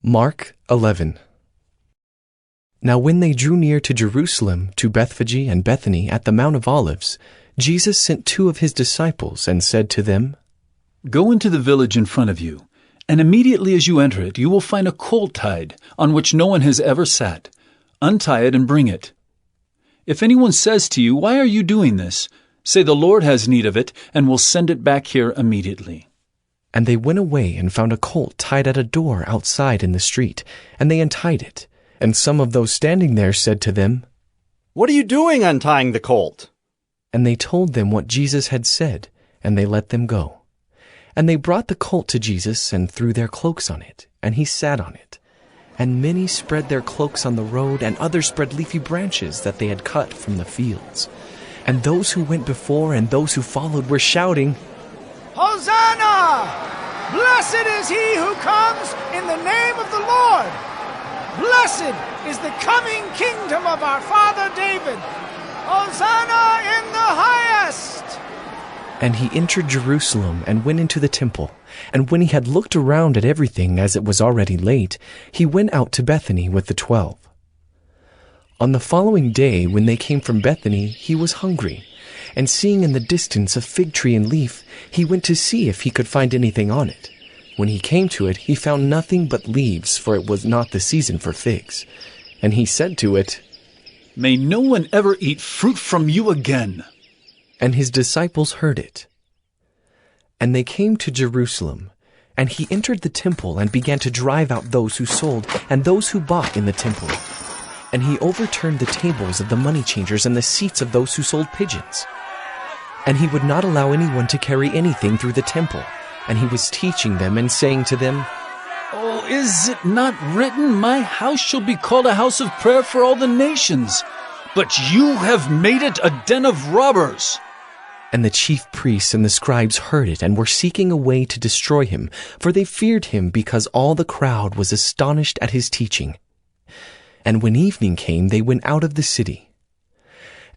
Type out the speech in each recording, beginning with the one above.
Mark 11. Now when they drew near to Jerusalem, to Bethphage and Bethany at the Mount of Olives, Jesus sent 2 of his disciples and said to them, Go into the village in front of you, and immediately as you enter it, you will find a colt tied, on which no one has ever sat. Untie it and bring it. If anyone says to you, Why are you doing this? Say, The Lord has need of it, and will send it back here immediately. And they went away and found a colt tied at a door outside in the street, and they untied it. And some of those standing there said to them, What are you doing untying the colt? And they told them what Jesus had said, and they let them go. And they brought the colt to Jesus and threw their cloaks on it, and he sat on it. And many spread their cloaks on the road, and others spread leafy branches that they had cut from the fields. And those who went before and those who followed were shouting, Hosanna! Blessed is he who comes in the name of the Lord! Blessed is the coming kingdom of our father David! Hosanna in the highest! And he entered Jerusalem and went into the temple. And when he had looked around at everything, as it was already late, he went out to Bethany with the 12. On the following day, when they came from Bethany, he was hungry. And seeing in the distance a fig tree in leaf, he went to see if he could find anything on it. When he came to it, he found nothing but leaves, for it was not the season for figs. And he said to it, May no one ever eat fruit from you again. And his disciples heard it. And they came to Jerusalem, and he entered the temple and began to drive out those who sold and those who bought in the temple. And he overturned the tables of the money changers and the seats of those who sold pigeons. And he would not allow anyone to carry anything through the temple. And he was teaching them and saying to them, Oh, is it not written, My house shall be called a house of prayer for all the nations? But you have made it a den of robbers. And the chief priests and the scribes heard it and were seeking a way to destroy him, for they feared him because all the crowd was astonished at his teaching. And when evening came, they went out of the city.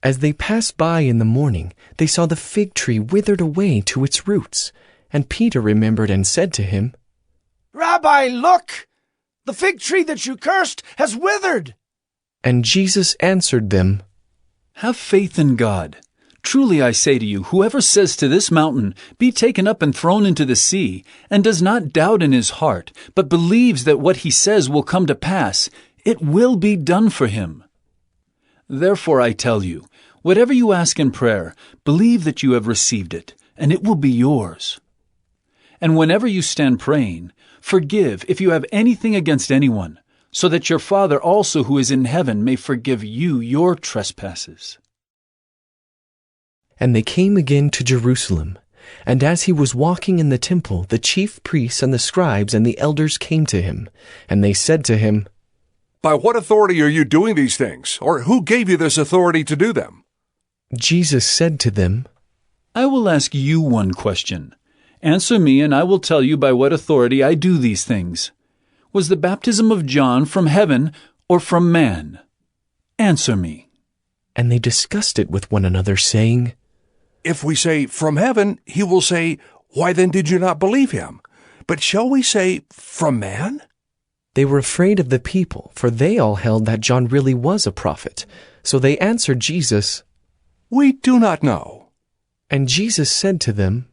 As they passed by in the morning, they saw the fig tree withered away to its roots. And Peter remembered and said to him, Rabbi, look! The fig tree that you cursed has withered! And Jesus answered them, Have faith in God. Truly I say to you, whoever says to this mountain, Be taken up and thrown into the sea, and does not doubt in his heart, but believes that what he says will come to pass, it will be done for him. Therefore I tell you, whatever you ask in prayer, believe that you have received it, and it will be yours. And whenever you stand praying, forgive if you have anything against anyone, so that your Father also who is in heaven may forgive you your trespasses. And they came again to Jerusalem. And as he was walking in the temple, the chief priests and the scribes and the elders came to him. And they said to him, By what authority are you doing these things? Or who gave you this authority to do them? Jesus said to them, I will ask you one question. Answer me, and I will tell you by what authority I do these things. Was the baptism of John from heaven or from man? Answer me. And they discussed it with one another, saying, If we say, from heaven, he will say, Why then did you not believe him? But shall we say, from man? They were afraid of the people, for they all held that John really was a prophet. So they answered Jesus, We do not know. And Jesus said to them,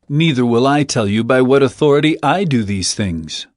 Neither will I tell you by what authority I do these things.